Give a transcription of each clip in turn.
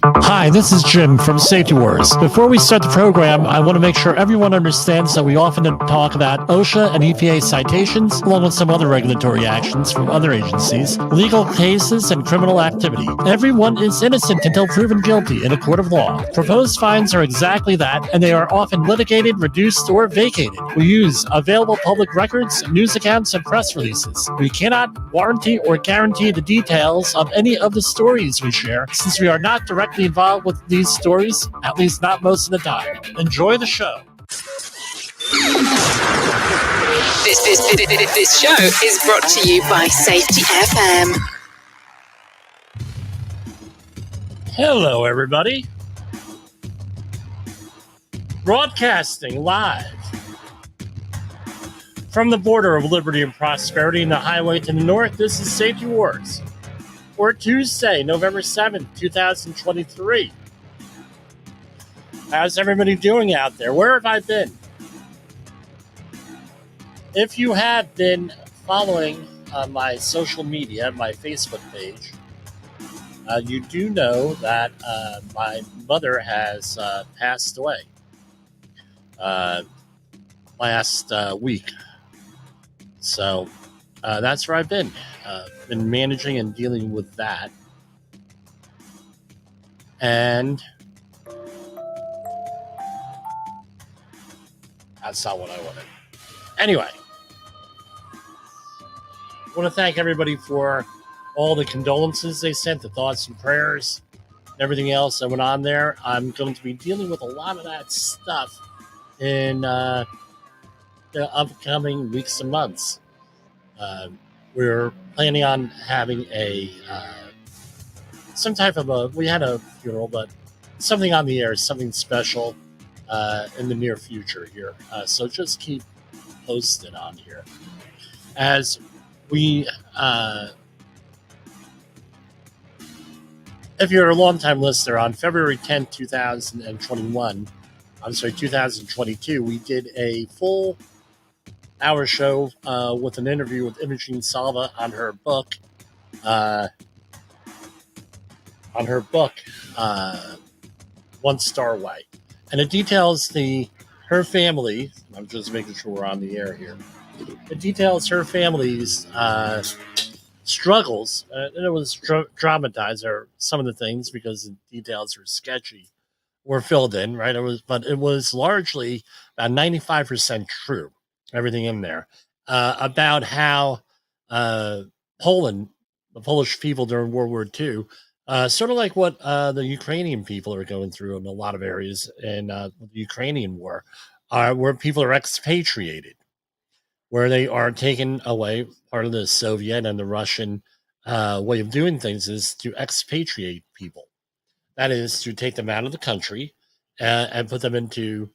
Hi, this is Jim from Safetywars. Before we start the program, I want to make sure everyone understands that we often talk about OSHA and EPA citations, along with some other regulatory actions from other agencies, legal cases, and criminal activity. Everyone is innocent until proven guilty in a court of law. Proposed fines are exactly that, and they are often litigated, reduced, or vacated. We use available public records, news accounts, and press releases. We cannot warranty or guarantee the details of any of the stories we share, since we are not directly involved with these stories, at least not most of the time. Enjoy the show. This show is brought to you by safetyfm. Hello, everybody. Broadcasting live from the border of liberty and prosperity and the highway to the north, this is Safety Wars. For Tuesday, November 7th, 2023. How's everybody doing out there? Where have I been? If you have been following my social media, my Facebook page, you do know that my mother has passed away last week. So that's where I've been. Been managing and dealing with that. And that's not what I wanted. Anyway, I want to thank everybody for all the condolences they sent, the thoughts and prayers, and everything else that went on there. I'm going to be dealing with a lot of that stuff in the upcoming weeks and months. We're planning on having some type of we had a funeral, but something on the air, something special in the near future here. So just keep posted on here. As we, if you're a longtime listener, on February 10th, 2022, we did a full hour show with an interview with Imogene Salva on her book, One Star Way, and it details her family. I'm just making sure we're on the air here. It details her family's struggles, and it was dramatized, or some of the things, because the details are sketchy, were filled in, right? But it was largely about 95% true. Everything in there about how Poland, the Polish people during World War II, sort of like what the Ukrainian people are going through in a lot of areas in the Ukrainian war, where people are expatriated, where they are taken away. Part of the Soviet and the Russian way of doing things is to expatriate people. That is to take them out of the country and put them into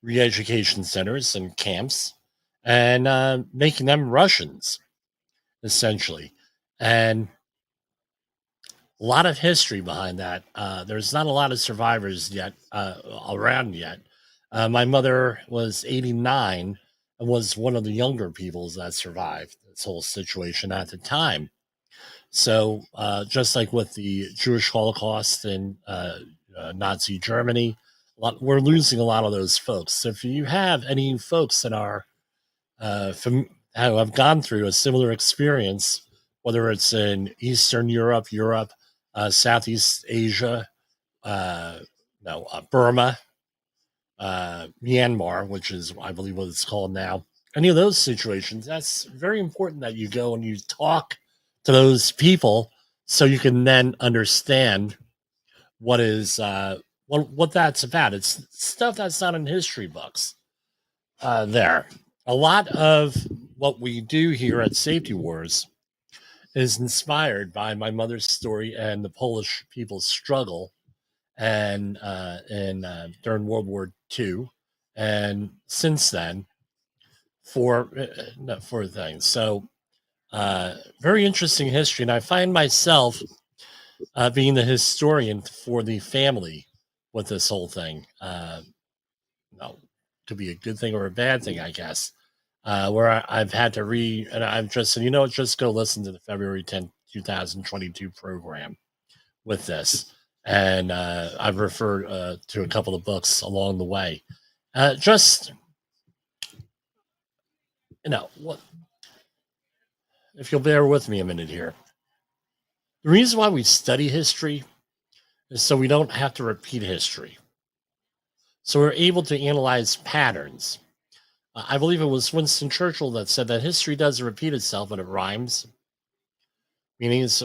re-education centers and camps, and making them Russians, essentially. And a lot of history behind that. There's not a lot of survivors yet around yet. My mother was 89 and was one of the younger peoples that survived this whole situation at the time. So just like with the Jewish Holocaust in Nazi Germany, we're losing a lot of those folks. So if you have any folks that are who have gone through a similar experience, whether it's in Eastern Europe, Southeast Asia, Burma, Myanmar, which is, I believe, what it's called now. Any of those situations, that's very important that you go and you talk to those people so you can then understand what is what that's about. It's stuff that's not in history books. There. A lot of what we do here at Safety Wars is inspired by my mother's story and the Polish people's struggle, and during World War II, and since then for things. So very interesting history, and I find myself being the historian for the family with this whole thing. Could be a good thing or a bad thing, I guess. Where I've had to read, and I've just said, just go listen to the February 10th, 2022 program with this. And I've referred to a couple of books along the way. Just, what, if you'll bear with me a minute here. The reason why we study history is so we don't have to repeat history. So we're able to analyze patterns. I believe it was Winston Churchill that said that history doesn't repeat itself, but it rhymes. Meaning it's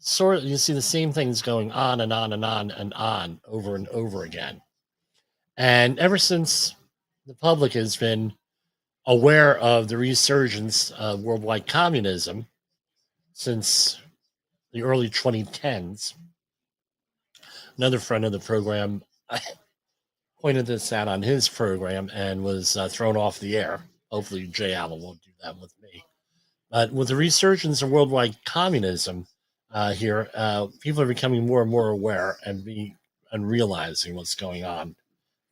sort of, you see the same things going on and on and on and on over and over again. And ever since the public has been aware of the resurgence of worldwide communism since the early 2010s, another friend of the program pointed this out on his program and was thrown off the air. Hopefully Jay Allen won't do that with me. But with the resurgence of worldwide communism here, people are becoming more and more aware and realizing what's going on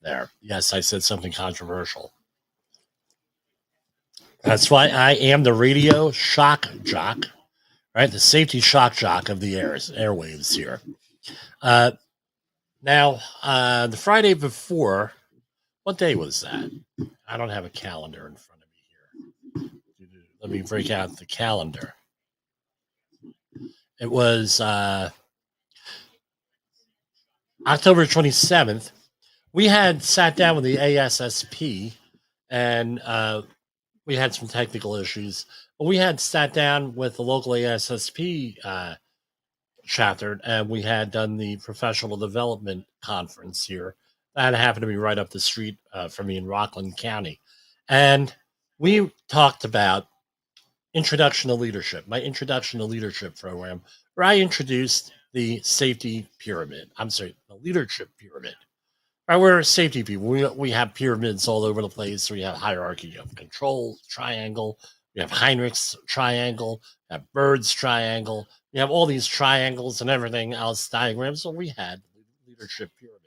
there. Yes, I said something controversial. That's why I am the radio shock jock, right? The safety shock jock of the airwaves here. Now, the Friday before, what day was that? I don't have a calendar in front of me here. Let me break out the calendar. It was October 27th. We had sat down with the ASSP and we had some technical issues, but we had sat down with the local ASSP chapter and we had done the professional development conference here. That happened to be right up the street from me in Rockland County. And we talked about Introduction to Leadership, my Introduction to Leadership program, where I introduced the safety pyramid. The leadership pyramid. Right, we're safety people. We have pyramids all over the place. We have hierarchy of control, triangle. We have Heinrich's triangle. We have Bird's triangle. We have all these triangles and everything else diagrams. So we had leadership pyramid.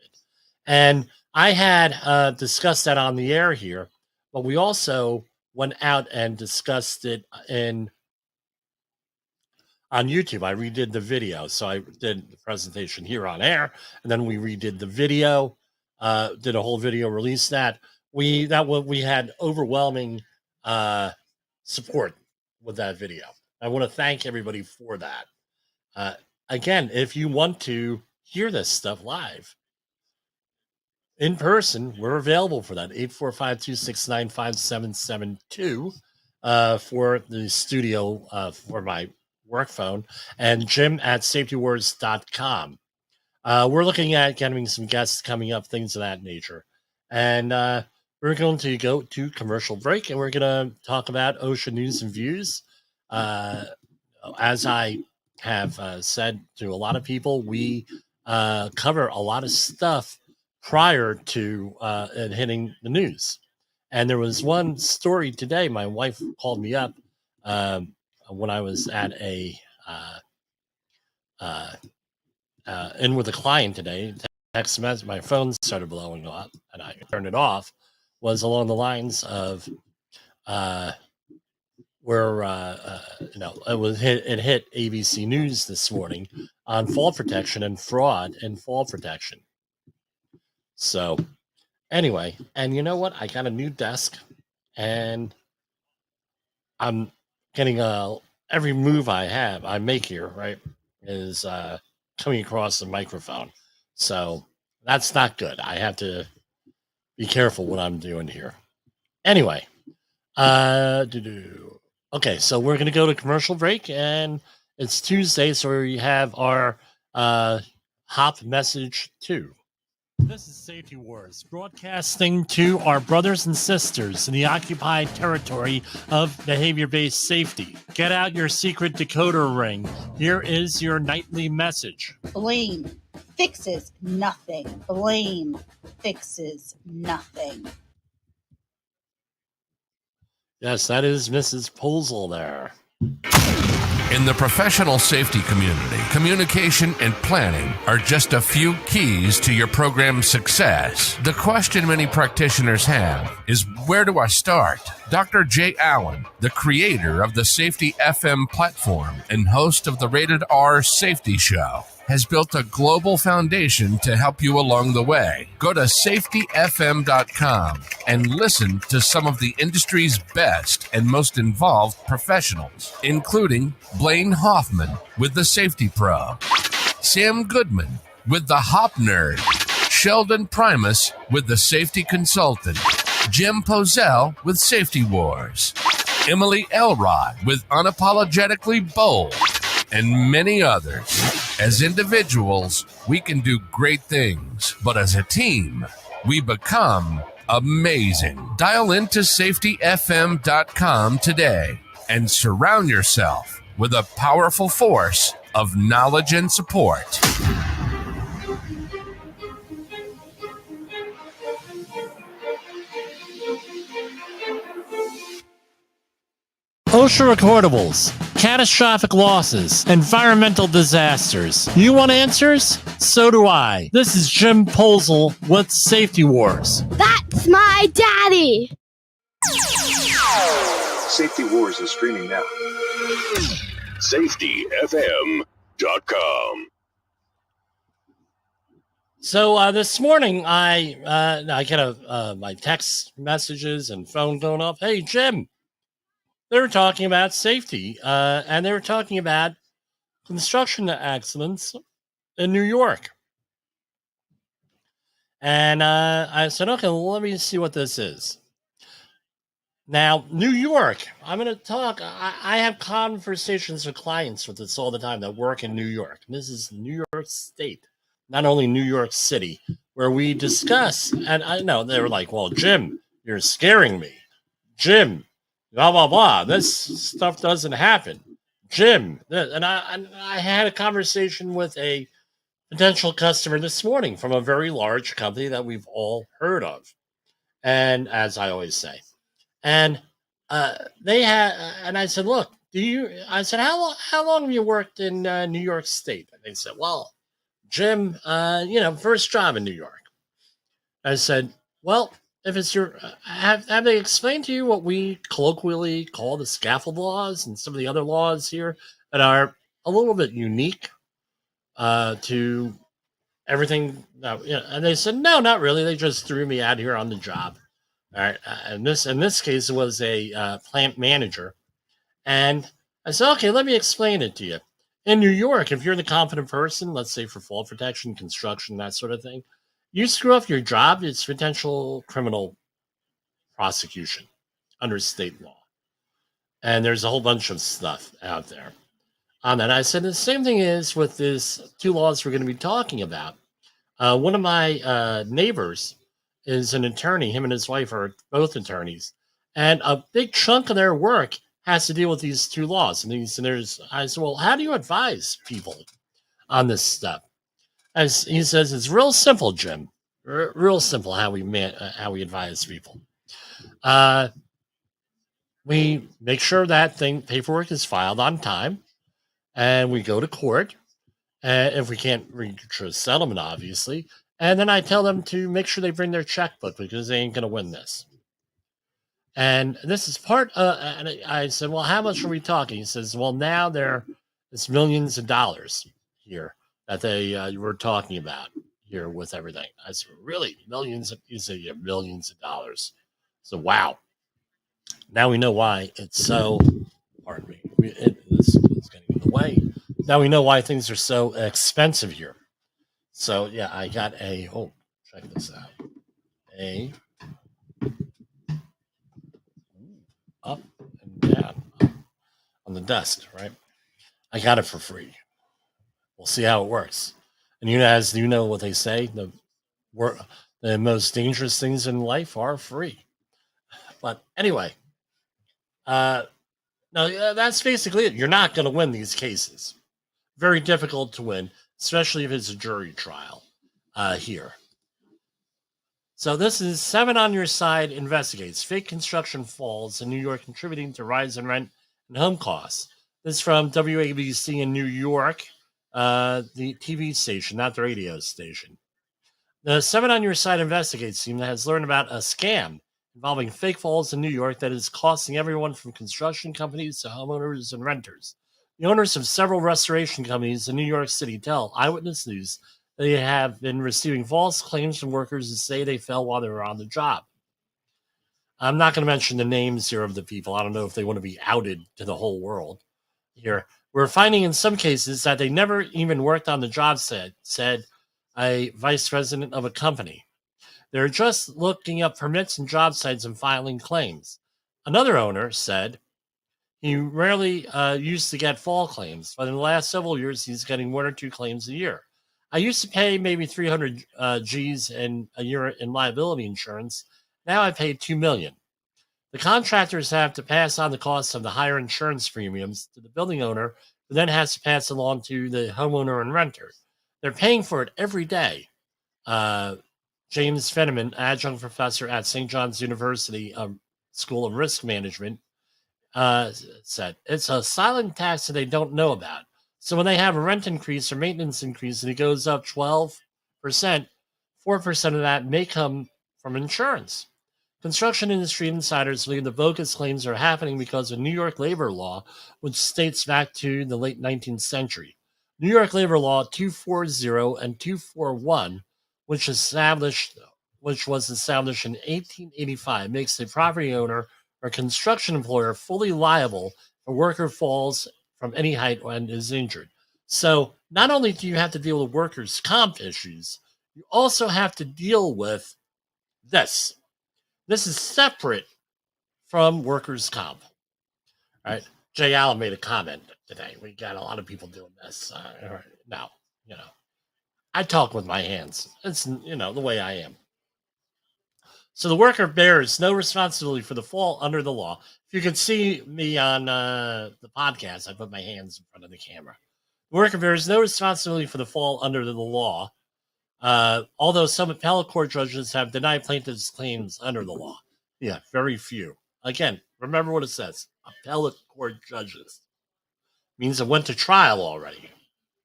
And I had discussed that on the air here, but we also went out and discussed it on YouTube. I redid the video. So I did the presentation here on air, and then we redid the video, did a whole video, released that. We had overwhelming support with that video. I want to thank everybody for that. Again, if you want to hear this stuff live, in person, we're available for that. 845-269-5772 for the studio for my work phone, and Jim at safetywars.com. We're looking at getting some guests coming up, things of that nature. And we're going to go to commercial break, and we're going to talk about OSHA News and Views. As I have said to a lot of people, we cover a lot of stuff prior to it hitting the news. And there was one story today. My wife called me up when I was at in with a client today. Text message, my phone started blowing up, and I turned it off. Was along the lines of where it hit ABC News this morning on fall protection and fraud in fall protection. So anyway, and you know what? I got a new desk, and I'm getting every move I make here, right, is coming across the microphone. So that's not good. I have to be careful what I'm doing here. Anyway, okay, so we're going to go to commercial break, and it's Tuesday, so we have our hop message 2. This is Safety Wars, broadcasting to our brothers and sisters in the occupied territory of behavior-based safety. Get out your secret decoder ring. Here is your nightly message. Blame fixes nothing. Blame fixes nothing. Yes, that is Mrs. Posel there. In the professional safety community, communication and planning are just a few keys to your program's success. The question many practitioners have is, where do I start? Dr. Jay Allen, the creator of the Safety FM platform and host of the Rated R Safety Show, has built a global foundation to help you along the way. Go to safetyfm.com and listen to some of the industry's best and most involved professionals, including Blaine Hoffman with the Safety Pro, Sam Goodman with the Hop Nerd, Sheldon Primus with the Safety Consultant, Jim Poesl with Safety Wars, Emily Elrod with Unapologetically Bold, and many others. As individuals, we can do great things, but as a team, we become amazing. Dial into safetyfm.com today and surround yourself with a powerful force of knowledge and support. OSHA recordables, catastrophic losses, environmental disasters. You want answers? So do I. This is Jim Poesl with Safety Wars. That's my daddy! Safety Wars is streaming now. safetyfm.com. So this morning, I get my text messages and phone going off. Hey, Jim. They were talking about safety, and they were talking about construction accidents in New York. And I said, okay, well, let me see what this is. Now, New York, I'm going to talk. I have conversations with clients with this all the time that work in New York. And this is New York State, not only New York City, where we discuss. And I know they were like, well, Jim, you're scaring me. Jim, blah, blah, blah. This stuff doesn't happen. Jim. And I had a conversation with a potential customer this morning from a very large company that we've all heard of. And as I always say, and they had, and I said, look, I said, how long have you worked in New York State? And they said, well, Jim, first job in New York. I said, well, if it's your, have they explained to you what we colloquially call the scaffold laws and some of the other laws here that are a little bit unique to everything? And they said, no, not really. They just threw me out here on the job. All right. In this case, it was a plant manager. And I said, okay, let me explain it to you. In New York, if you're the competent person, let's say for fall protection, construction, that sort of thing, you screw up your job, it's potential criminal prosecution under state law. And there's a whole bunch of stuff out there on that. I said the same thing is with these two laws we're going to be talking about. One of my neighbors is an attorney. Him and his wife are both attorneys. And a big chunk of their work has to deal with these two laws. And I said, well, how do you advise people on this stuff? As he says, it's real simple, Jim. Real simple how we advise people. We make sure that paperwork is filed on time, and we go to court. If we can't reach a settlement, obviously, and then I tell them to make sure they bring their checkbook because they ain't going to win this. And this is part. And I said, well, how much are we talking? He says, well, now it's millions of dollars here that they were talking about here with everything. I said, really? Millions? He said, yeah, millions of dollars. So, wow. Now we know why it's so, pardon me, it's getting in the way. Now we know why things are so expensive here. So, yeah, I got check this out. Up and down on the desk, right? I got it for free. We'll see how it works. And as you know what they say, the most dangerous things in life are free. But anyway, no, that's basically it. You're not going to win these cases. Very difficult to win, especially if it's a jury trial here. So this is 7 on Your Side investigates fake construction falls in New York contributing to rise in rent and home costs. This is from WABC in New York, the TV station, not the radio station. The 7 on Your Side investigates team that has learned about a scam involving fake falls in New York that is costing everyone from construction companies to homeowners and renters The owners of several restoration companies in New York City tell Eyewitness News they have been receiving false claims from workers who say they fell while they were on the job. I'm not going to mention the names here of the people. I don't know if they want to be outed to the whole world here. We're finding in some cases that they never even worked on the job site, said a vice president of a company. They're just looking up permits and job sites and filing claims. Another owner said he rarely used to get fall claims, but in the last several years, he's getting 1 or 2 claims a year. I used to pay maybe 300 G's in a year in liability insurance. Now I pay $2 million. The contractors have to pass on the costs of the higher insurance premiums to the building owner, who then has to pass along to the homeowner and renter. They're paying for it every day. James Fenneman, adjunct professor at St. John's University School of Risk Management, said it's a silent tax that they don't know about. So when they have a rent increase or maintenance increase and it goes up 12%, 4% of that may come from insurance. Construction industry insiders believe the bogus claims are happening because of New York labor law, which dates back to the late 19th century. New York labor law 240 and 241, which was established in 1885, makes the property owner or construction employer fully liable if a worker falls from any height and is injured. So not only do you have to deal with workers' comp issues, you also have to deal with this. This is separate from workers' comp. All right. Jay Allen made a comment today. We got a lot of people doing this. Now, I talk with my hands. It's, the way I am. So the worker bears no responsibility for the fall under the law. If you can see me on the podcast, I put my hands in front of the camera. The worker bears no responsibility for the fall under the law, although some appellate court judges have denied plaintiffs' claims under the law. Yeah, very few. Again, remember what it says. Appellate court judges. Means it went to trial already.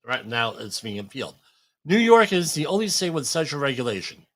Right now it's being appealed. New York is the only state with such a regulation.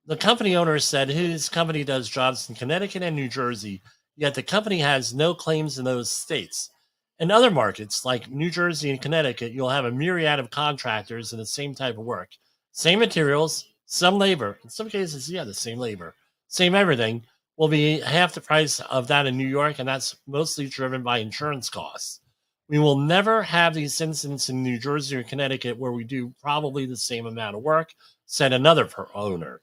The company owner said his company does jobs in Connecticut and New Jersey, yet the company has no claims in those states. In other markets, like New Jersey and Connecticut, you'll have a myriad of contractors in the same type of work. Same materials, some labor. In some cases, the same labor. Same everything will be half the price of that in New York, and that's mostly driven by insurance costs. We will never have these incidents in New Jersey or Connecticut where we do probably the same amount of work, said another owner.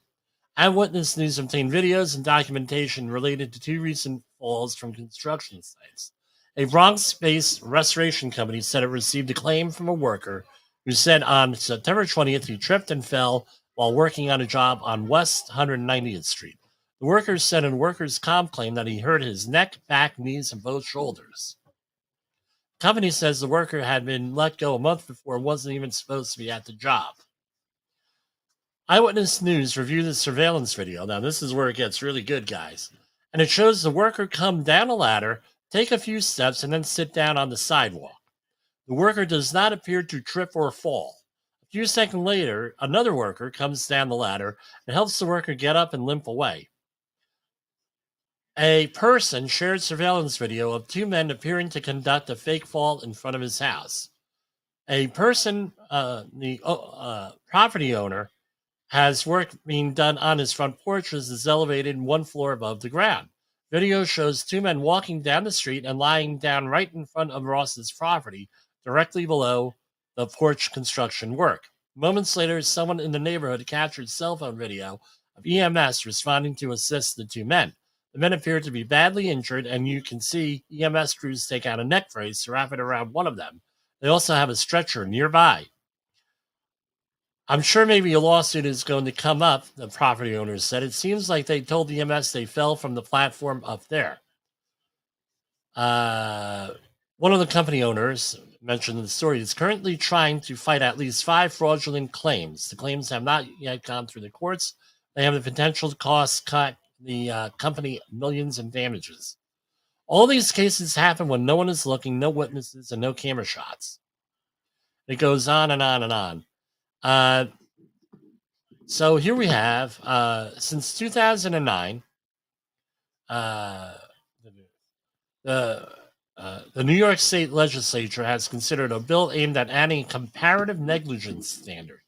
Eyewitness News obtained videos and documentation related to 2 recent falls from construction sites. A Bronx-based restoration company said it received a claim from a worker who said on September 20th he tripped and fell while working on a job on West 190th Street. The worker said in workers' comp claim that he hurt his neck, back, knees, and both shoulders. The company says the worker had been let go a month before and wasn't even supposed to be at the job. Eyewitness News reviewed the surveillance video. Now, this is where it gets really good, guys. And it shows the worker come down a ladder, take a few steps, and then sit down on the sidewalk. The worker does not appear to trip or fall. A few seconds later, another worker comes down the ladder and helps the worker get up and limp away. A person shared surveillance video of 2 men appearing to conduct a fake fall in front of his house. A person, the property owner, has work being done on his front porch, which is elevated 1 floor above the ground. Video shows 2 men walking down the street and lying down right in front of Ross's property, directly below the porch construction work. Moments later, someone in the neighborhood captured cell phone video of EMS responding to assist the 2 men. The men appear to be badly injured, and you can see EMS crews take out a neck brace to wrap it around one of them. They also have a stretcher nearby. I'm sure maybe a lawsuit is going to come up, the property owners said. It seems like they told EMS they fell from the platform up there. One of the company owners mentioned in the story is currently trying to fight at least 5 fraudulent claims. The claims have not yet gone through the courts. They have the potential to cost the company millions in damages. All these cases happen when no one is looking, no witnesses, and no camera shots. It goes on and on and on. So here we have, since 2009, The New York State Legislature has considered a bill aimed at adding a comparative negligence standard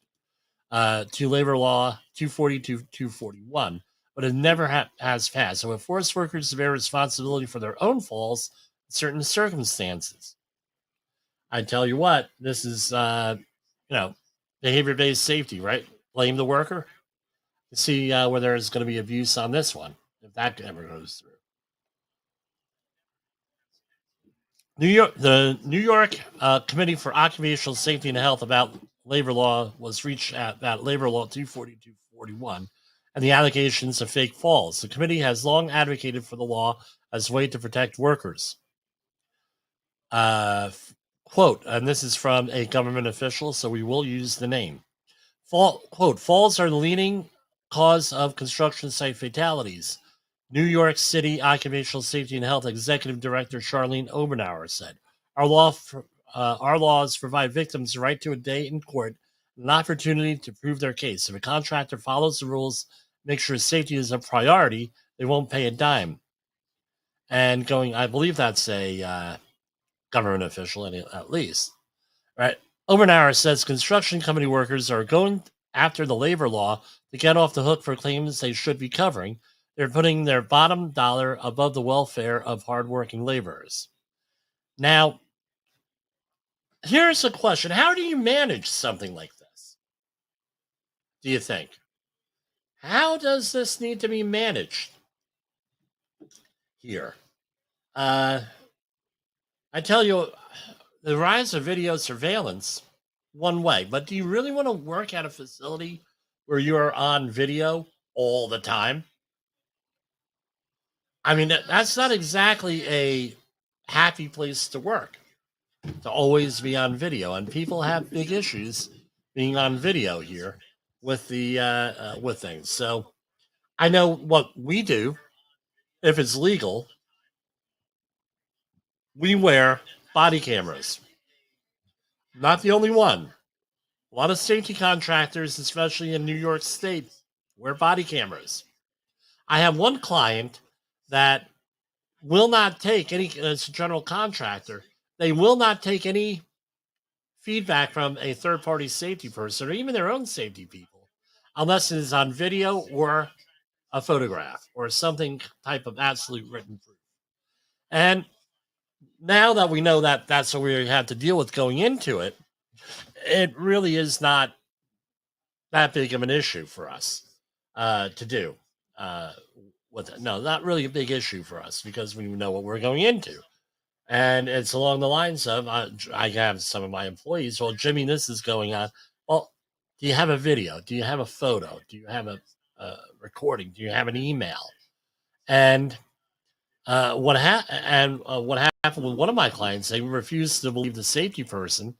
to Labor Law 242-241, but it never has passed. So it forced workers to bear responsibility for their own falls in certain circumstances. I tell you what, this is, behavior-based safety, right? Blame the worker. See where there's going to be abuse on this one, if that ever goes through. The New York Committee for Occupational Safety and Health about labor law was reached at that Labor Law 242-41 and the allegations of fake falls. The committee has long advocated for the law as a way to protect workers. Quote, and this is from a government official, so we will use the name. Quote, falls are the leading cause of construction site fatalities. New York City Occupational Safety and Health Executive Director Charlene Obenauer said, our laws provide victims the right to a day in court and an opportunity to prove their case. If a contractor follows the rules, make sure safety is a priority, they won't pay a dime. And I believe that's a government official at least, right? Obenauer says construction company workers are going after the labor law to get off the hook for claims they should be covering. They're putting their bottom dollar above the welfare of hardworking laborers. Now, here's a question. How do you manage something like this? Do you think? How does this need to be managed here? I tell you, the rise of video surveillance, one way, but do you really want to work at a facility where you're on video all the time? I mean, that's not exactly a happy place to work, to always be on video. And people have big issues being on video here with the with things. So I know what we do. If it's legal, we wear body cameras. Not the only one. A lot of safety contractors, especially in New York State, wear body cameras. I have one client that will not take any, as a general contractor, they will not take any feedback from a third-party safety person or even their own safety people unless it is on video or a photograph or something type of absolute written proof. And now that we know that that's what we have to deal with going into it, it really is not that big of an issue for us to do. With it. No, not really a big issue for us because we know what we're going into. And it's along the lines of, I have some of my employees, well, Jimmy, this is going on. Well, do you have a video? Do you have a photo? Do you have a recording? Do you have an email? And what happened with one of my clients, they refused to believe the safety person,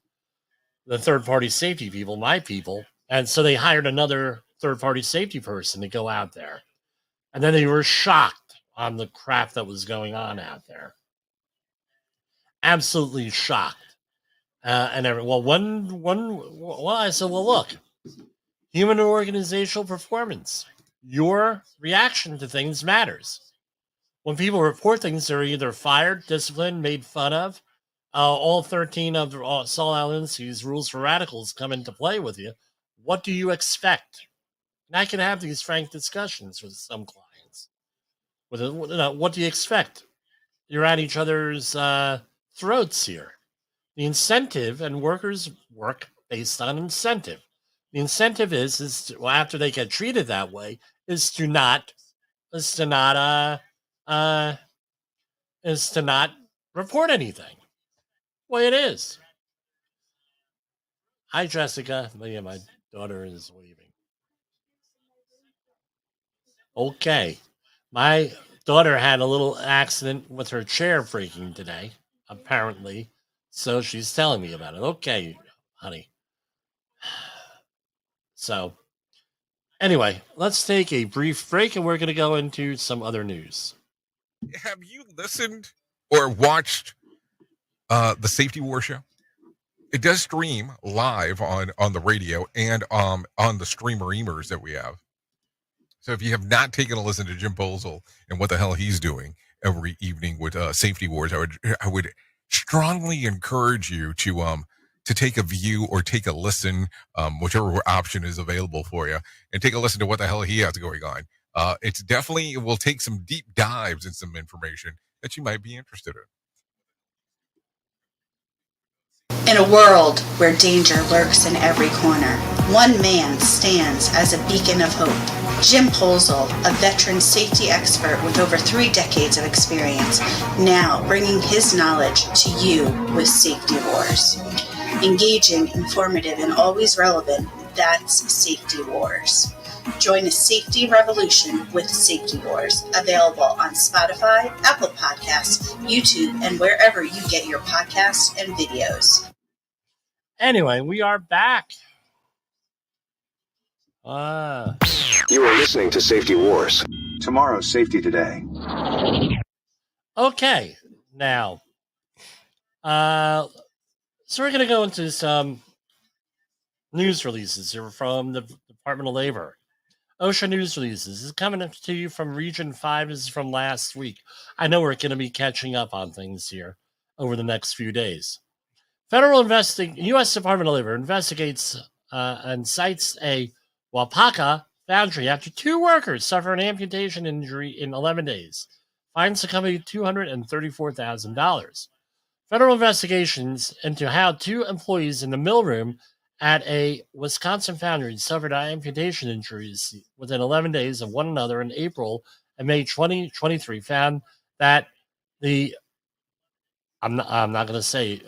the third-party safety people, my people, and so they hired another third-party safety person to go out there. And then they were shocked on the crap that was going on out there. Absolutely shocked. I said, well, look, human and organizational performance, your reaction to things matters. When people report things, they're either fired, disciplined, made fun of. All 13 of the Saul Alinsky's rules for radicals come into play with you. What do you expect? And I can have these frank discussions with some clients. What do you expect? You're at each other's throats here. The incentive, and workers work based on incentive. The incentive is after they get treated that way, is to not report anything. The way it is. Hi, Jessica. Yeah, my daughter is leaving. Okay. My daughter had a little accident with her chair breaking today, apparently. So she's telling me about it. Okay, honey. So, anyway, let's take a brief break and we're going to go into some other news. Have you listened or watched the Safety War show? It does stream live on the radio and on the streamer-emers that we have. So if you have not taken a listen to Jim Poesl and what the hell he's doing, every evening with Safety Wars, I would strongly encourage you to take a view or take a listen, whichever option is available for you, and take a listen to what the hell he has going on. It will take some deep dives and some information that you might be interested in. In a world where danger lurks in every corner, one man stands as a beacon of hope. Jim Poesl, a veteran safety expert with over 3 decades of experience, now bringing his knowledge to you with Safety Wars. Engaging, informative, and always relevant, that's Safety Wars. Join a safety revolution with Safety Wars, available on Spotify, Apple Podcasts, YouTube, and wherever you get your podcasts and videos. Anyway, we are back. You are listening to Safety Wars. Tomorrow's Safety Today. Okay, now, so we're going to go into some news releases here from the Department of Labor. OSHA News releases. This is coming up to you from Region 5. This is from last week. I know we're going to be catching up on things here over the next few days. U.S. Department of Labor investigates and cites a Wapaka foundry after 2 workers suffer an amputation injury in 11 days. Fines the company $234,000. Federal investigations into how 2 employees in the mill room at a Wisconsin foundry suffered amputation injuries within 11 days of one another in April and May 2023 found that I'm not going to say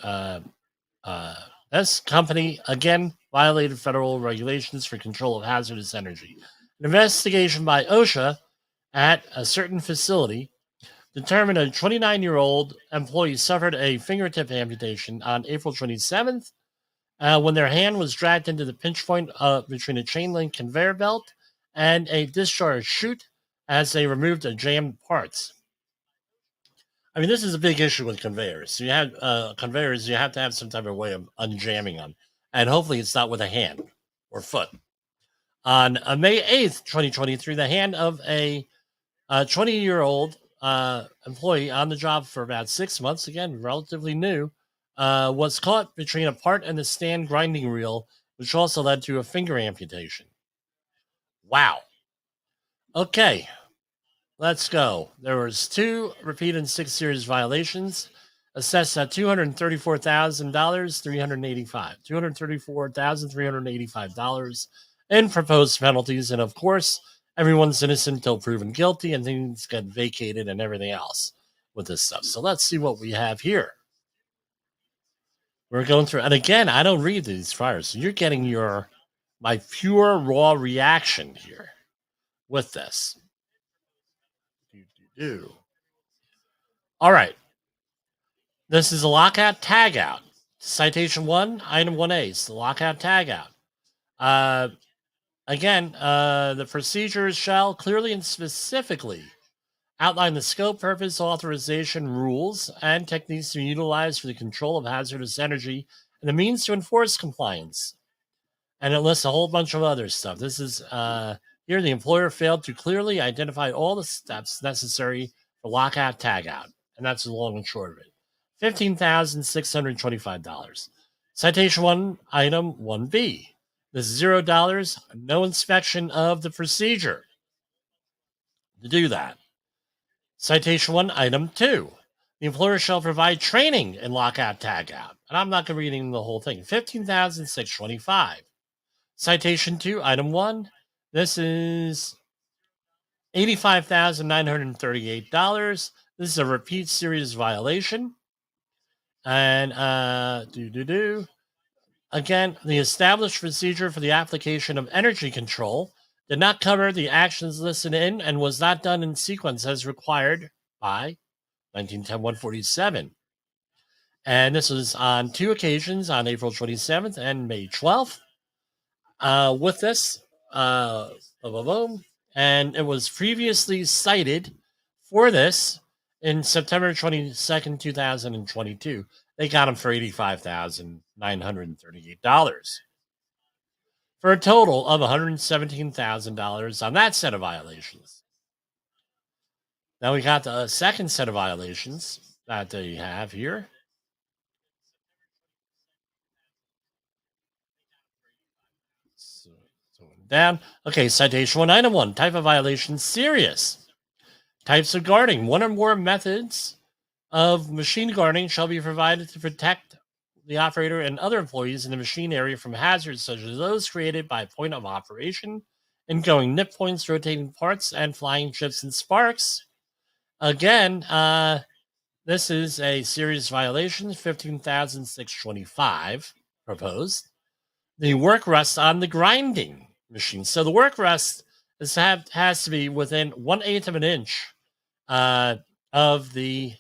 this company again violated federal regulations for control of hazardous energy. An investigation by OSHA at a certain facility determined a 29-year-old employee suffered a fingertip amputation on April 27th when their hand was dragged into the pinch point between a chain link conveyor belt and a discharge chute as they removed the jammed parts. I mean, this is a big issue with conveyors. So you have conveyors, you have to have some type of way of unjamming them. And hopefully it's not with a hand or foot. On May 8th, 2023, the hand of a 20-year-old employee on the job for about 6 months, again, relatively new, was caught between a part and the stand grinding reel, which also led to a finger amputation. Wow. Okay. Let's go. There was 2 repeat and 6 serious violations, assessed at $234,385 in proposed penalties, and of course, everyone's innocent until proven guilty, and things get vacated and everything else with this stuff. So let's see what we have here. We're going through, and again, I don't read these flyers, so you're getting my pure raw reaction here with this. All right. This is a lockout tagout. Citation 1, item 1A. It's the lockout tagout. Again, the procedures shall clearly and specifically outline the scope, purpose, authorization, rules, and techniques to be utilized for the control of hazardous energy and the means to enforce compliance. And it lists a whole bunch of other stuff. This is here the employer failed to clearly identify all the steps necessary for lockout tagout. And that's the long and short of it. $15,625. Citation 1, item 1B. This is $0, no inspection of the procedure to do that. Citation 1, item 2. The employer shall provide training in lockout tagout. And I'm not going to read the whole thing. $15,625. Citation 2, item 1. This is $85,938. This is a repeat serious violation. And again, the established procedure for the application of energy control did not cover the actions listed in and was not done in sequence as required by 1910-147. And this was on 2 occasions, on April 27th and May 12th. With this, and it was previously cited for this in September 22nd, 2022. They got him for $85,938 for a total of $117,000 on that set of violations. Now we got the second set of violations that they have here. So down. Okay, citation 1, item 1, type of violation, serious. Types of guarding, one or more methods of machine guarding shall be provided to protect the operator and other employees in the machine area from hazards such as those created by point of operation, ingoing nip points, rotating parts, and flying chips and sparks. Again, this is a serious violation, 15,625 proposed. The work rest on the grinding machine. So the work rest has to be within 1/8 of an inch of the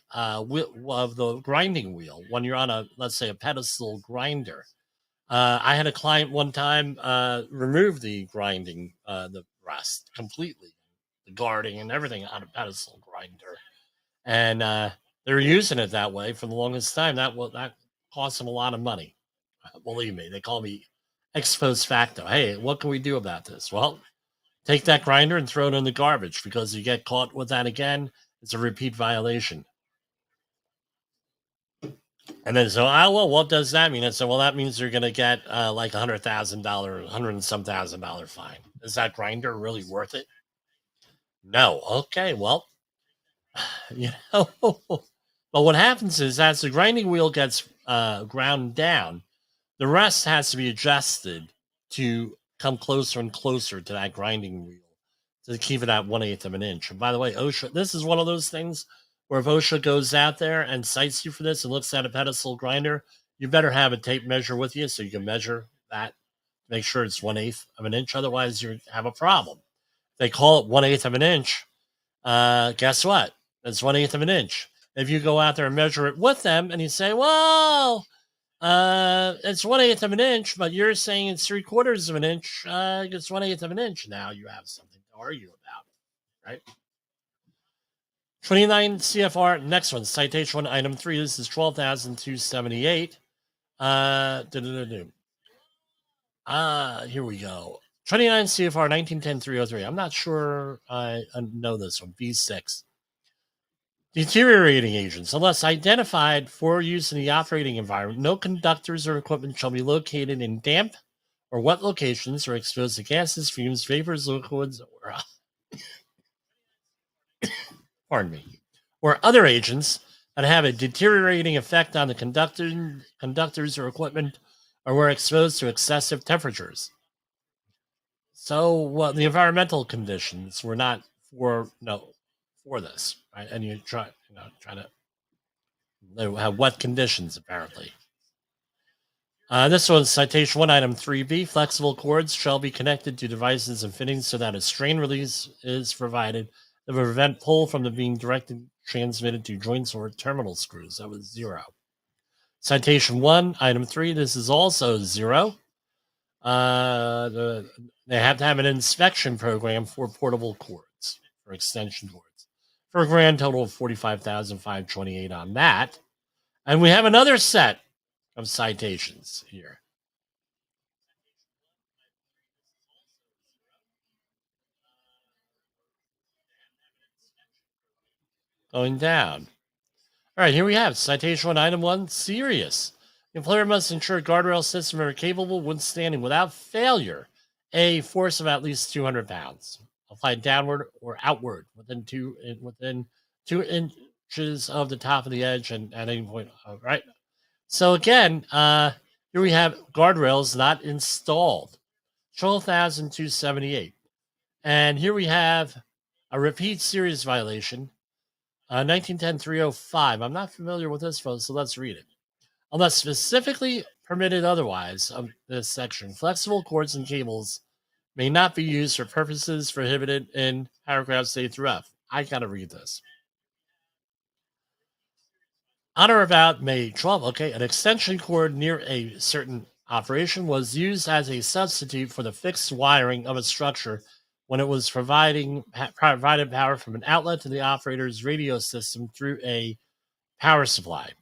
grinding wheel when you're on a, let's say, a pedestal grinder. I had a client one time remove the grinding, the rest completely, the guarding and everything on a pedestal grinder, and they were using it that way for the longest time. That cost them a lot of money. Believe me, they call me ex post facto. Hey, what can we do about this? Well, take that grinder and throw it in the garbage, because you get caught with that again, it's a repeat violation. And then so, well, what does that mean? I said, well, that means you're going to get like $100,000, $100 and some $1,000 fine. Is that grinder really worth it? No. Okay, well, but what happens is, as the grinding wheel gets ground down, the rest has to be adjusted to come closer and closer to that grinding wheel to keep it at 1/8 of an inch. And by the way, OSHA, this is one of those things where if OSHA goes out there and cites you for this and looks at a pedestal grinder, you better have a tape measure with you so you can measure that to make sure it's 1/8 of an inch. Otherwise, you have a problem. If they call it 1/8 of an inch, guess what? It's 1/8 of an inch. If you go out there and measure it with them and you say, well, it's 1/8 of an inch, but you're saying it's 3/4 of an inch, it's 1/8 of an inch. Now you have something to argue about, right? 29 CFR, next one, citation 1, item 3. This is 12,278. Here we go. 29 CFR 1910-303. I'm not sure I know this one. B6. Deteriorating agents. Unless identified for use in the operating environment, no conductors or equipment shall be located in damp or wet locations or exposed to gases, fumes, vapors, liquids, or pardon me, or other agents that have a deteriorating effect on the conductors or equipment, or were exposed to excessive temperatures. So the environmental conditions were not for this, right? And you try to have wet conditions, apparently. This one's citation 1, item 3B. Flexible cords shall be connected to devices and fittings so that a strain release is provided that will prevent pull from the being transmitted to joints or terminal screws. That was 0. Citation 1, item 3. This is also 0. They have to have an inspection program for portable cords, for extension cords, for a grand total of $45,528 on that. And we have another set of citations here. Going down. All right, here we have citation 1, item 1, serious. The employer must ensure guardrail systems are capable of withstanding without failure a force of at least 200 pounds, applied downward or outward within 2 inches of the top of the edge and at any point. All right. So again, here we have guardrails not installed, 12,278. And here we have a repeat serious violation, 1910-305. I'm not familiar with this one, so let's read it. Unless specifically permitted otherwise of this section, flexible cords and cables may not be used for purposes prohibited in paragraphs A through F. I gotta read this. On or about May 12, okay, an extension cord near a certain operation was used as a substitute for the fixed wiring of a structure when it was provided power from an outlet to the operator's radio system through a power supply.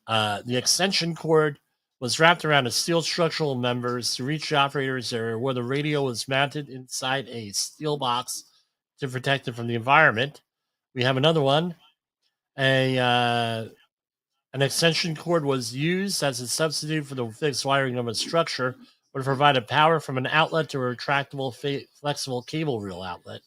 The extension cord was wrapped around a steel structural members to reach the operator's area where the radio was mounted inside a steel box to protect it from the environment. We have another one. An extension cord was used as a substitute for the fixed wiring of a structure, but provided power from an outlet to a retractable, flexible cable reel outlet.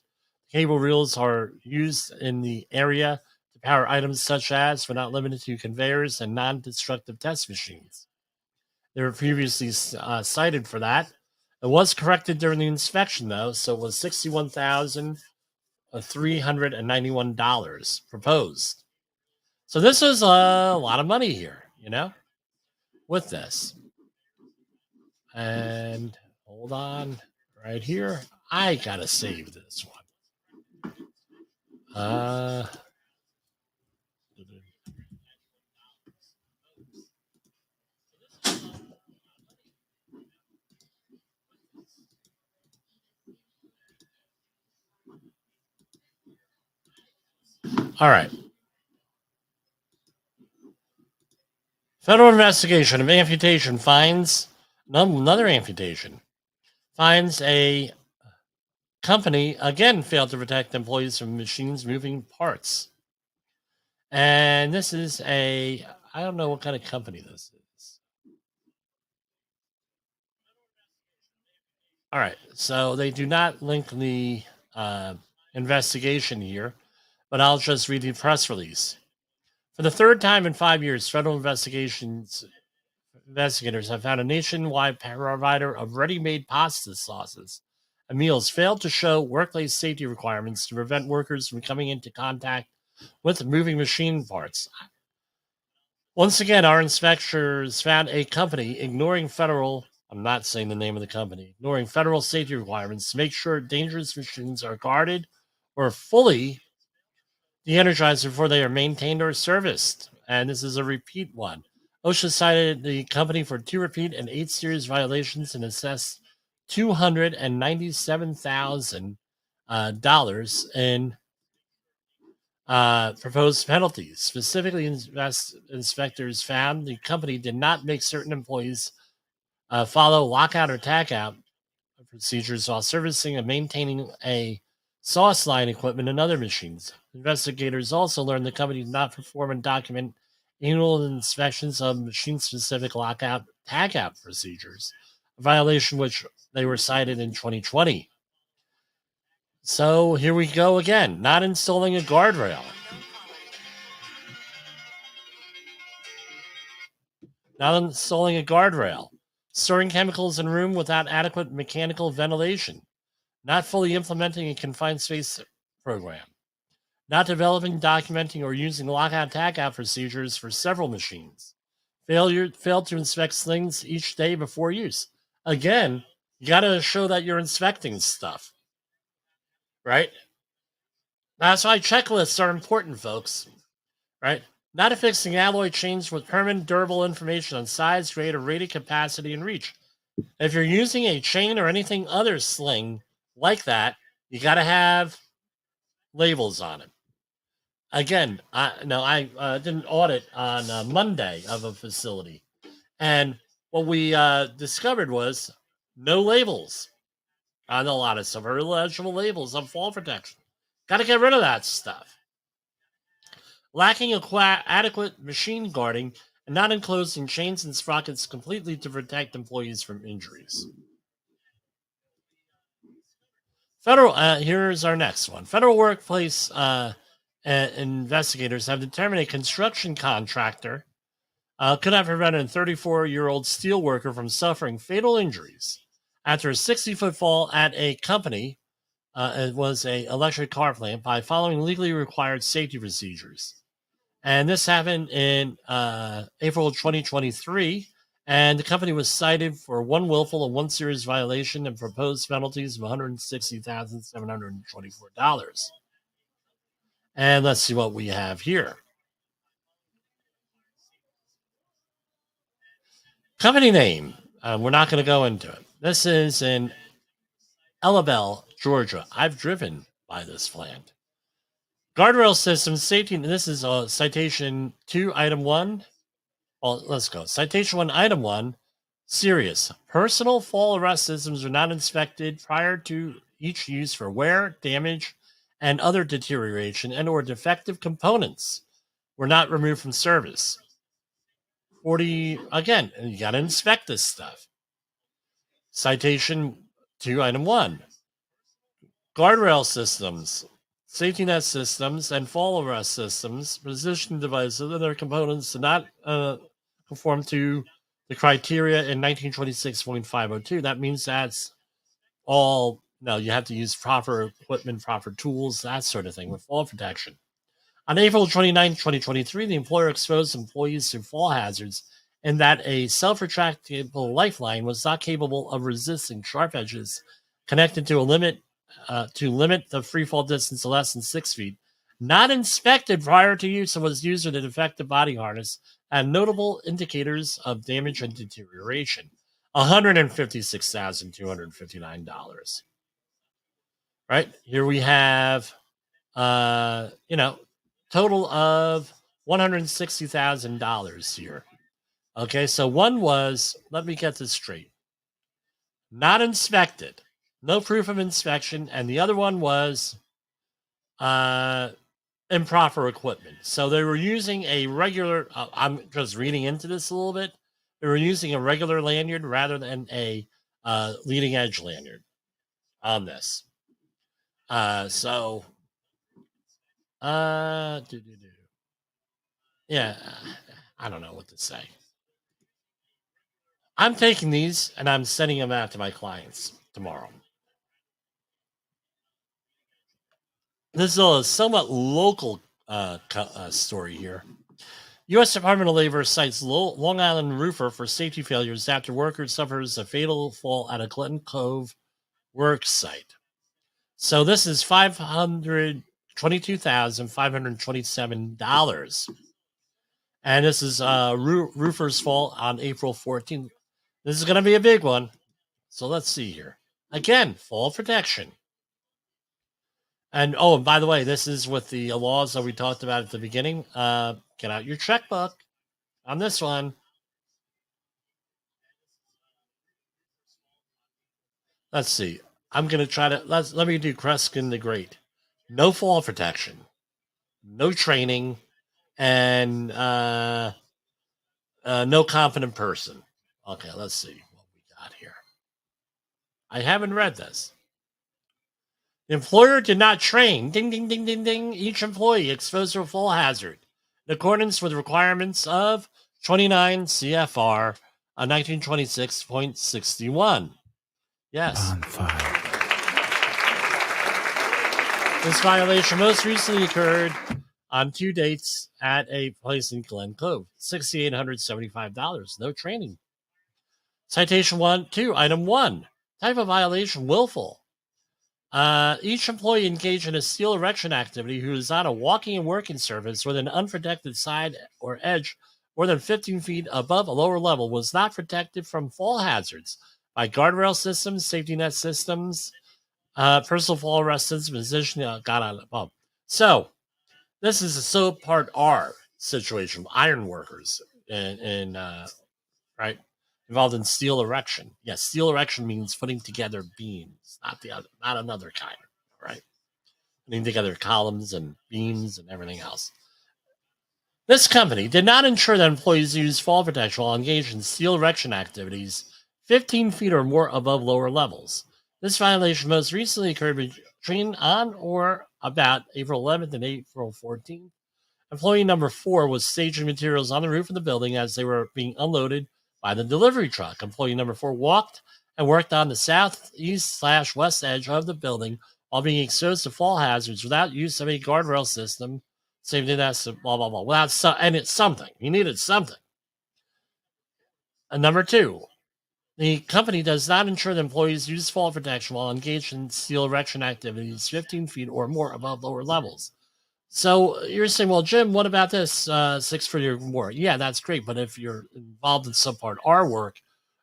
Cable reels are used in the area to power items such as, but not limited to, conveyors and non-destructive test machines. They were previously cited for that. It was corrected during the inspection, though, so it was $61,391 proposed. So this is a lot of money here, with this. And hold on right here. I gotta save this one. All right. Federal investigation of amputation finds another amputation. Finds a company again failed to protect employees from machines moving parts. And this is I don't know what kind of company this is. All right. So they do not link the investigation here, but I'll just read the press release. For the third time in 5 years, federal investigators have found a nationwide provider of ready-made pasta sauces and meals failed to show workplace safety requirements to prevent workers from coming into contact with moving machine parts. Once again, our inspectors found a company ignoring federal, I'm not saying the name of the company, ignoring federal safety requirements to make sure dangerous machines are guarded or fully de-energized before they are maintained or serviced. And this is a repeat one. OSHA cited the company for 2 repeat and 8 serious violations and assessed $297,000 in proposed penalties. Specifically, inspectors found the company did not make certain employees follow lockout or tagout procedures while servicing and maintaining a sauce line equipment and other machines. Investigators also learned the company did not perform and document annual inspections of machine-specific lockout tagout procedures, a violation which they were cited in 2020. So here we go again, not installing a guardrail. Not installing a guardrail. Storing chemicals in a room without adequate mechanical ventilation. Not fully implementing a confined space program. Not developing, documenting, or using lockout tagout procedures for several machines. Failed to inspect slings each day before use. Again, you got to show that you're inspecting stuff, right? That's why checklists are important, folks, right? Not affixing alloy chains with permanent durable information on size, grade, or rated capacity and reach. If you're using a chain or anything other sling like that, you got to have labels on it. Again, I did an audit on Monday of a facility, and what we discovered was no labels on a lot of stuff, or illegible labels on fall protection. Got to get rid of that stuff. Lacking adequate machine guarding and not enclosing chains and sprockets completely to protect employees from injuries. Here's our next one. Federal workplace investigators have determined a construction contractor could have prevented a 34-year-old steel worker from suffering fatal injuries after a 60-foot fall at a company. It was an electric car plant by following legally required safety procedures. And this happened in April 2023. And the company was cited for 1 willful and 1 serious violation and proposed penalties of $160,724. And let's see what we have here. Company name. We're not going to go into it. This is in Elabelle, Georgia. I've driven by this plant. Guardrail system safety. This is citation 2, item 1. Well, let's go. Citation 1, item 1. Serious. Personal fall arrest systems are not inspected prior to each use for wear, damage, and other deterioration and or defective components were not removed from service. 40, again, you got to inspect this stuff. Citation 2, item 1. Guardrail systems, safety net systems, and fall arrest systems, positioning devices, and other components did not conform to the criteria in 1926.502. That means that's all, no, you have to use proper equipment, proper tools, that sort of thing with fall protection. On April 29, 2023, the employer exposed employees to fall hazards in that a self-retractable lifeline was not capable of resisting sharp edges connected to limit the free fall distance to less than 6 feet, not inspected prior to use, and was used with a defective body harness, and notable indicators of damage and deterioration. $156,259. Right here we have, total of $160,000 here. Okay, so one was, let me get this straight, not inspected, no proof of inspection, and the other one was improper equipment. So they were using a regular, I'm just reading into this a little bit, they were using a regular lanyard rather than a leading edge lanyard on this. Yeah, I don't know what to say. I'm taking these and I'm sending them out to my clients tomorrow. This is a somewhat local story here. U.S. Department of Labor cites Long Island roofer for safety failures after worker suffers a fatal fall at a Clinton Cove work site. So this is $522,527. And this is roofer's fault on April 14th. This is going to be a big one. So let's see here. Again, fall protection. And and by the way, this is with the laws that we talked about at the beginning. Get out your checkbook on this one. Let's see. I'm going to try to, let me do Kreskin the Great. No fall protection, no training, and no competent person. Okay, let's see what we got here. I haven't read this. The employer did not train, ding, ding, ding, ding, ding, each employee exposed to a fall hazard in accordance with requirements of 29 CFR 1926.61. Yes. On fire. This violation most recently occurred on 2 dates at a place in Glen Cove. $6,875. No training. Citation 2, item 1. Type of violation, willful. Each employee engaged in a steel erection activity who is on a walking and working surface with an unprotected side or edge more than 15 feet above a lower level was not protected from fall hazards by guardrail systems, safety net systems, personal fall arrest system, position got on the bump. So this is a subpart R situation. Iron workers in right involved in steel erection. Yes, steel erection means putting together beams, not another kind, right? Putting together columns and beams and everything else. This company did not ensure that employees use fall protection while engaged in steel erection activities 15 feet or more above lower levels. This violation most recently occurred between on or about April 11th and April 14th. Employee number 4 was staging materials on the roof of the building as they were being unloaded by the delivery truck. Employee number 4 walked and worked on the southeast/west edge of the building while being exposed to fall hazards without use of a guardrail system, safety net, blah, blah, blah. And it's something. You needed something. And number 2, the company does not ensure that employees use fall protection while engaged in steel erection activities 15 feet or more above lower levels. So you're saying, well, Jim, what about this 6 foot or more? Yeah, that's great. But if you're involved in subpart R work,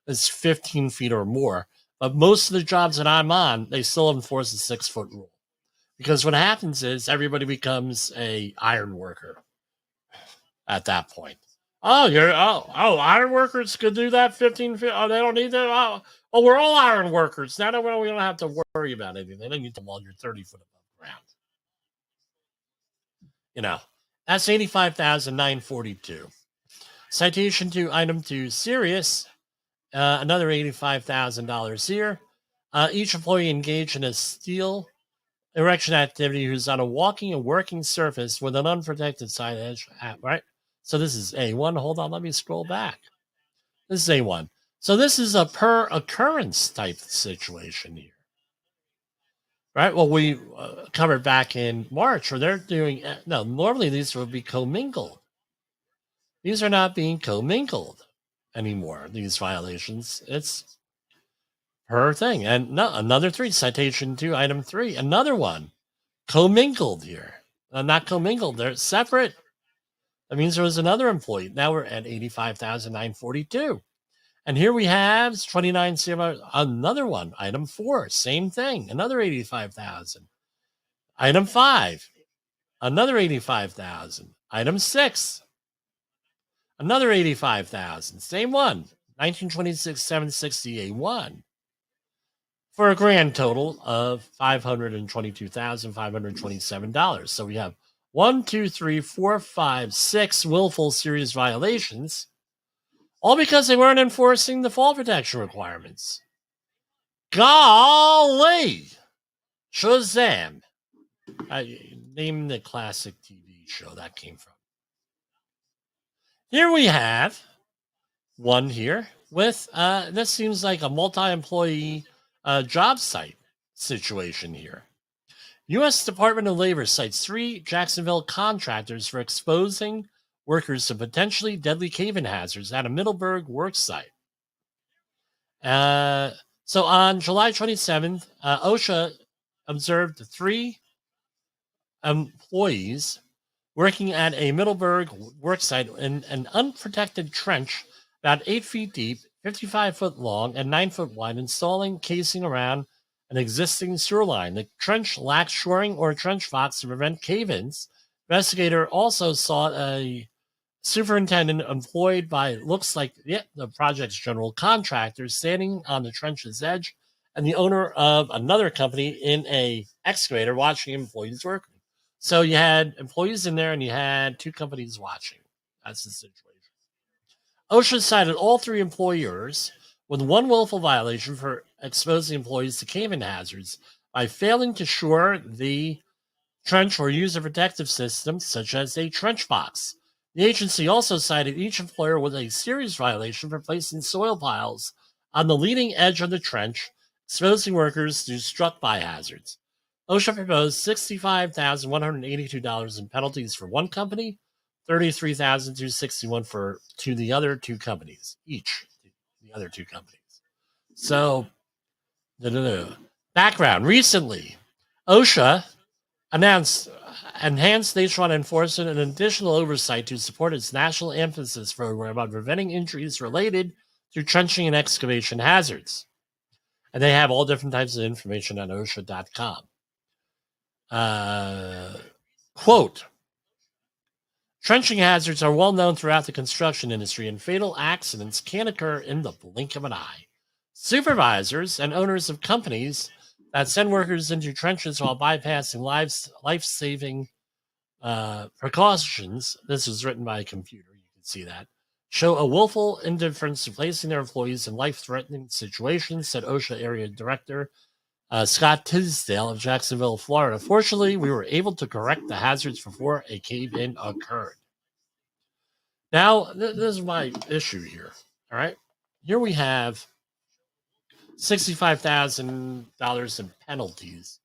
it's 15 feet or more. But most of the jobs that I'm on, they still enforce the 6 foot rule. Because what happens is everybody becomes a iron worker at that point. Iron workers could do that 15 feet. Oh, they don't need that. Oh, we're all iron workers. Now we don't have to worry about anything. They don't need to while you're 30 foot above ground. That's $85,942. Citation to item 2, serious, another $85,000 here. Each employee engaged in a steel erection activity who's on a walking and working surface with an unprotected side edge, right? So this is A1. Hold on, let me scroll back. This is A1. So this is a per occurrence type situation here. Right? Well, we covered back in March where they're doing, no, normally these would be commingled. These are not being commingled anymore, these violations. It's per thing. And no, another 3, citation to item 3, another one, commingled here. Not commingled, they're separate. That means there was another employee. Now we're at $85,942. And here we have 29, another one, item 4, same thing, another 85,000. Item 5, another 85,000. Item 6, another 85,000. Same one, 1926 760 A1, for a grand total of $522,527. So we have 1, 2, 3, 4, 5, 6 willful serious violations, all because they weren't enforcing the fall protection requirements. Golly! Shazam! Name the classic TV show that came from. Here we have one here with, this seems like a multi-employee job site situation here. U.S. Department of Labor cites 3 Jacksonville contractors for exposing workers to potentially deadly cave-in hazards at a Middleburg work site. So on July 27th, OSHA observed 3 employees working at a Middleburg worksite in an unprotected trench about 8 feet deep, 55 foot long, and 9 foot wide, installing casing around an existing sewer line. The trench lacked shoring or trench box to prevent cave-ins. Investigator also saw a superintendent employed by, looks like, the project's general contractor, standing on the trench's edge, and the owner of another company in a excavator watching employees working. So you had employees in there and you had 2 companies watching. That's the situation. OSHA cited all 3 employers with 1 willful violation for exposing employees to cave-in hazards by failing to shore the trench or use a protective system such as a trench box. The agency also cited each employer with a serious violation for placing soil piles on the leading edge of the trench, exposing workers to struck-by hazards. OSHA proposed $65,182 in penalties for 1 company, $33,261 to the other 2 companies, each, the other 2 companies. So, background. Recently, OSHA announced enhanced nationwide enforcement and additional oversight to support its national emphasis program on preventing injuries related to trenching and excavation hazards. And they have all different types of information on OSHA.com. Quote, trenching hazards are well known throughout the construction industry, and fatal accidents can occur in the blink of an eye. Supervisors and owners of companies that send workers into trenches while bypassing life-saving precautions, this was written by a computer, you can see that, show a willful indifference to placing their employees in life-threatening situations, said OSHA Area Director Scott Tisdale of Jacksonville, Florida. Fortunately, we were able to correct the hazards before a cave-in occurred. Now, this is my issue here, all right? Here we have $65,000 in penalties,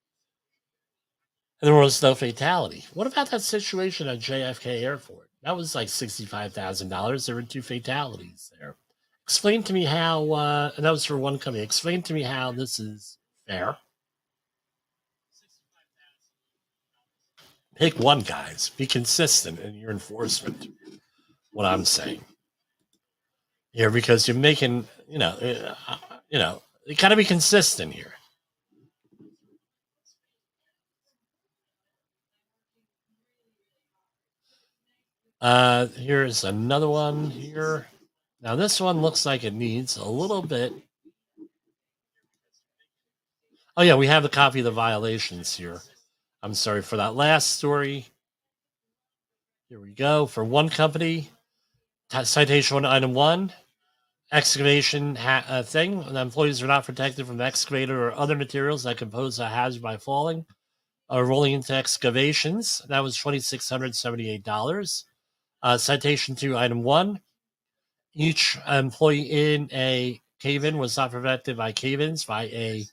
and there was no fatality. What about that situation at JFK Airport? That was like $65,000. There were 2 fatalities there. Explain to me how, and that was for 1 company. Explain to me how this is fair. Pick one, guys. Be consistent in your enforcement. What I'm saying here, because you're making, you got to be consistent here. Here's another one here. Now this one looks like it needs a little bit. Oh yeah, we have a copy of the violations here. I'm sorry for that last story. Here we go. For one company, citation 1, item 1, excavation thing. The employees are not protected from the excavator or other materials that can pose a hazard by falling or rolling into excavations. That was $2,678. Citation 2, item 1, each employee in a cave-in was not protected by cave-ins by a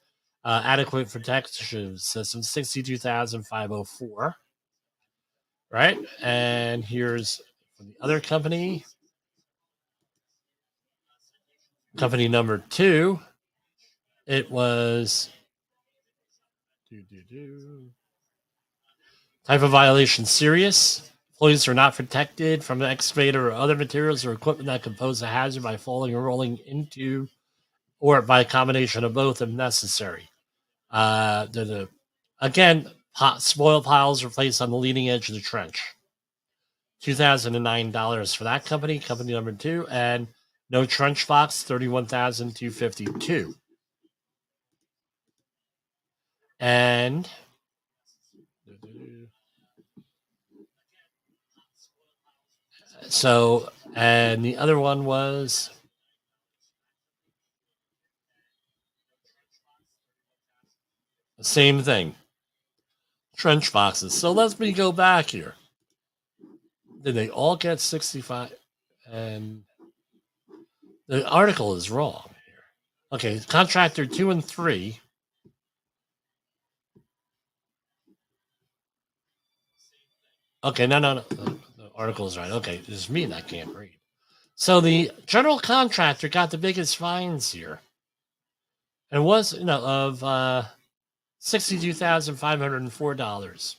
adequate protection system, 62,504. Right? And here's from the other company. Company number 2, it was type of violation serious. Employees are not protected from an excavator or other materials or equipment that can pose a hazard by falling or rolling into or by a combination of both if necessary. Again, spoil piles are placed on the leading edge of the trench. $2,009 for that company, company number 2, and no trench box, $31,252. And so, and the other one was the same thing. Trench boxes. So let me go back here. Did they all get 65? And the article is wrong here. Okay, contractor 2 and 3. Okay, no. The article is right. Okay, it's me that can't read. So the general contractor got the biggest fines here. And it was, of $62,504.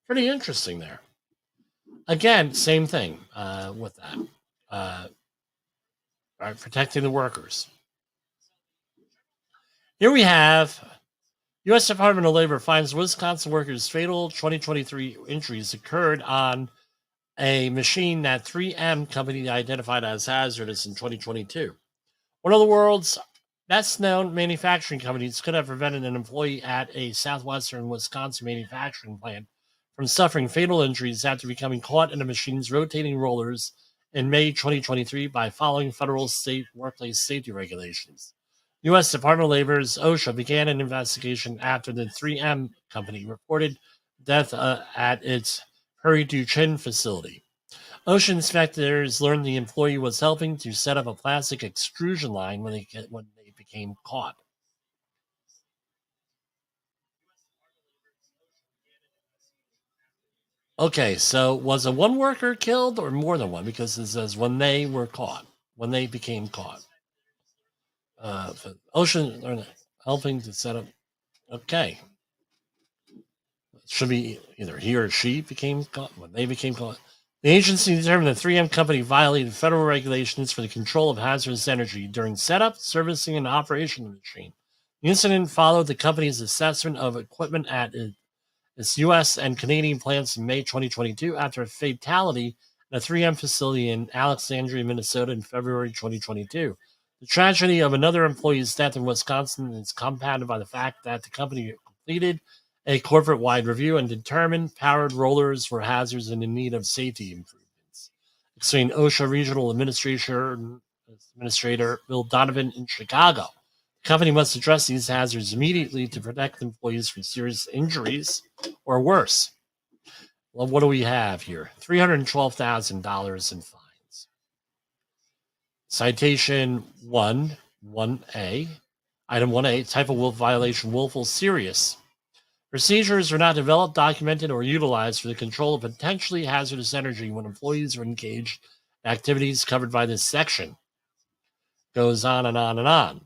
Pretty interesting there. Again, same thing with that. Right, protecting the workers. Here we have U.S. Department of Labor finds Wisconsin workers' fatal 2023 injuries occurred on a machine that 3M company identified as hazardous in 2022. One of the world's best-known manufacturing companies could have prevented an employee at a southwestern Wisconsin manufacturing plant from suffering fatal injuries after becoming caught in the machine's rotating rollers in May 2023 by following federal state workplace safety regulations. U.S. Department of Labor's OSHA began an investigation after the 3M company reported death at its Prairie du Chien facility. OSHA inspectors learned the employee was helping to set up a plastic extrusion line when they became caught. Okay, so was a one worker killed or more than one? Because it says when they were caught, when they became caught. OSHA helping to set up. Okay. Should be either he or she became caught when they became caught. The agency determined the 3M company violated federal regulations for the control of hazardous energy during setup, servicing, and operation of the machine. The incident followed the company's assessment of equipment at its U.S. and Canadian plants in May 2022 after a fatality at a 3M facility in Alexandria, Minnesota in February 2022. The tragedy of another employee's death in Wisconsin is compounded by the fact that the company completed a corporate-wide review and determined powered rollers were hazards and in need of safety improvements. Explained OSHA Regional Administrator Bill Donovan in Chicago. The company must address these hazards immediately to protect employees from serious injuries or worse. Well, what do we have here? $312,000 in fines. Citation 1A. Item 1A, type of violation, willful, serious. Procedures are not developed, documented, or utilized for the control of potentially hazardous energy when employees are engaged in activities covered by this section. Goes on and on and on.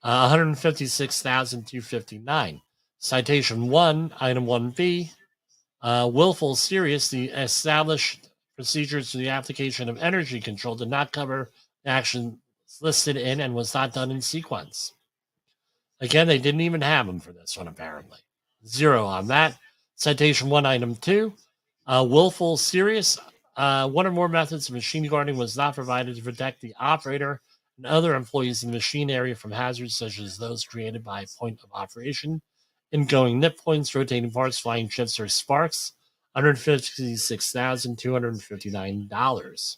$156,259. Citation 1, item 1B, willful, serious. The established procedures for the application of energy control did not cover the action listed in and was not done in sequence. Again, they didn't even have them for this one, apparently. 0 on that. Citation 1, item 2. Willful, serious. One or more methods of machine guarding was not provided to protect the operator and other employees in the machine area from hazards such as those created by point of operation, ingoing nip points, rotating parts, flying chips, or sparks. $156,259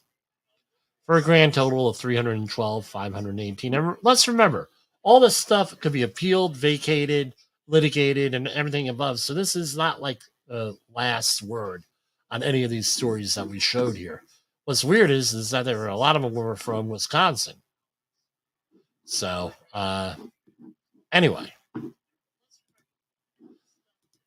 for a grand total of $312,518. And let's remember, all this stuff could be appealed, vacated, litigated, and everything above. So this is not like the last word on any of these stories that we showed here. What's weird is that there were a lot of them were from Wisconsin. So anyway,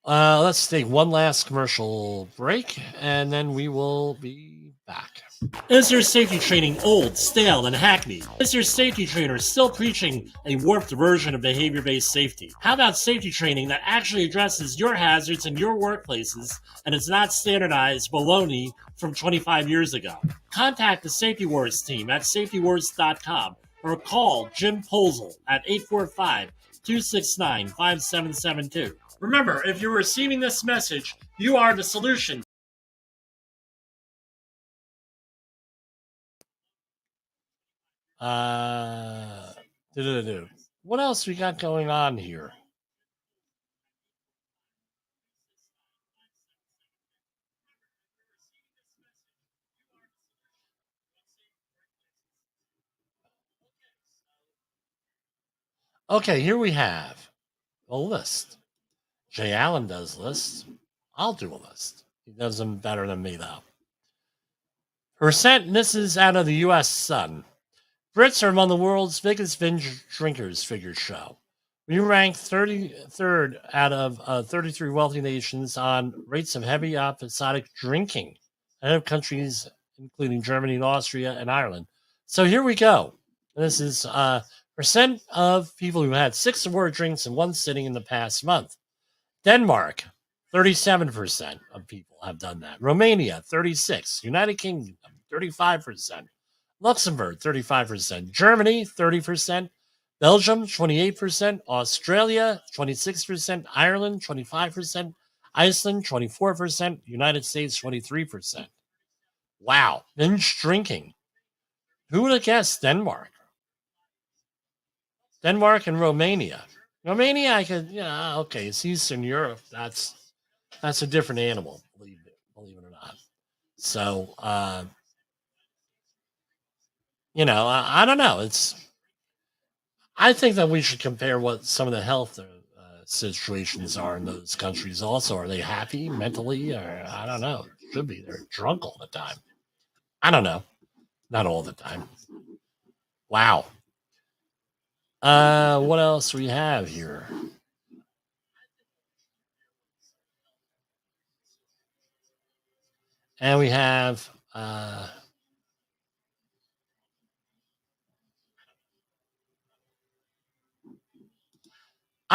let's take one last commercial break, and then we will be back. Is your safety training old, stale, and hackneyed? Is your safety trainer still preaching a warped version of behavior-based safety? How about safety training that actually addresses your hazards in your workplaces and is not standardized baloney from 25 years ago? Contact the Safety Wars team at safetywars.com or call Jim Poesl at 845-269-5772. Remember, if you're receiving this message, you are the solution. What else we got going on here? Okay, here we have a list. Jay Allen does lists. I'll do a list. He does them better than me, though. Percent, this is out of the U.S. Sun. Brits are among the world's biggest binge drinkers, figures show. We rank 33rd out of 33 wealthy nations on rates of heavy episodic drinking, ahead of countries including Germany and Austria and Ireland. So here we go. This is percent of people who had 6 or more drinks in one sitting in the past month. Denmark, 37% of people have done that. Romania, 36%. United Kingdom, 35%. Luxembourg, 35%. Germany, 30%. Belgium, 28%. Australia, 26%. Ireland, 25%. Iceland, 24%. United States, 23%. Wow. Binge drinking. Who would have guessed Denmark? Denmark and Romania. Romania, I could, okay, it's Eastern Europe. That's a different animal, believe it or not. So, I don't know. I think that we should compare what some of the health situations are in those countries also. Are they happy mentally? Or I don't know. Should be. They're drunk all the time. I don't know. Not all the time. Wow. What else we have here? And we have I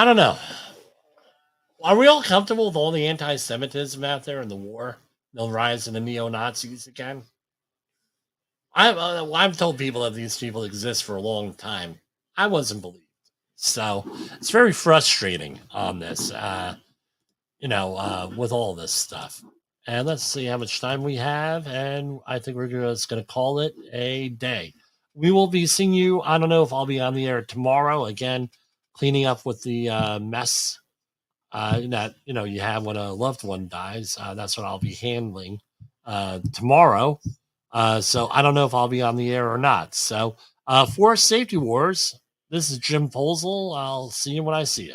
don't know. Are we all comfortable with all the anti-Semitism out there in the war? The rise of the neo-Nazis again? I've told people that these people exist for a long time. I wasn't believed. So it's very frustrating on this, with all this stuff. And let's see how much time we have. And I think we're just going to call it a day. We will be seeing you. I don't know if I'll be on the air tomorrow. Again, cleaning up with the mess that, you have when a loved one dies. That's what I'll be handling tomorrow. So I don't know if I'll be on the air or not. So for Safety Wars, this is Jim Poesl. I'll see you when I see you.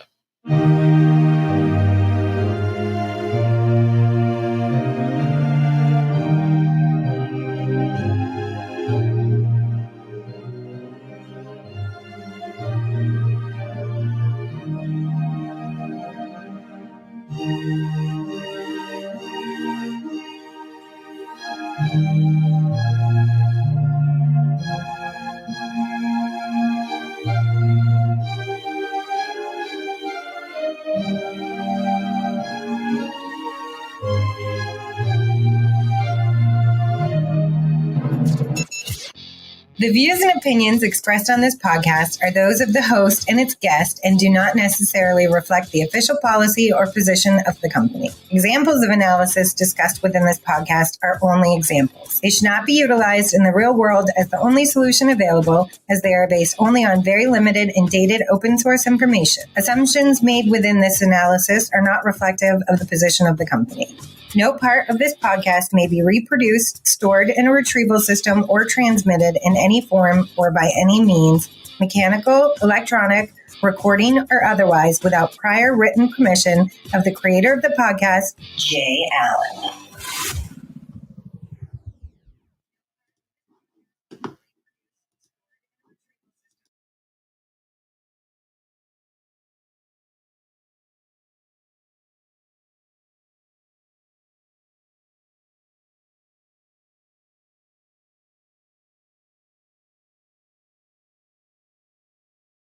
The views and opinions expressed on this podcast are those of the host and its guest and do not necessarily reflect the official policy or position of the company. Examples of analysis discussed within this podcast are only examples. They should not be utilized in the real world as the only solution available, as they are based only on very limited and dated open source information. Assumptions made within this analysis are not reflective of the position of the company. No part of this podcast may be reproduced, stored in a retrieval system, or transmitted in any form or by any means, mechanical, electronic, recording, or otherwise, without prior written permission of the creator of the podcast, Jay Allen.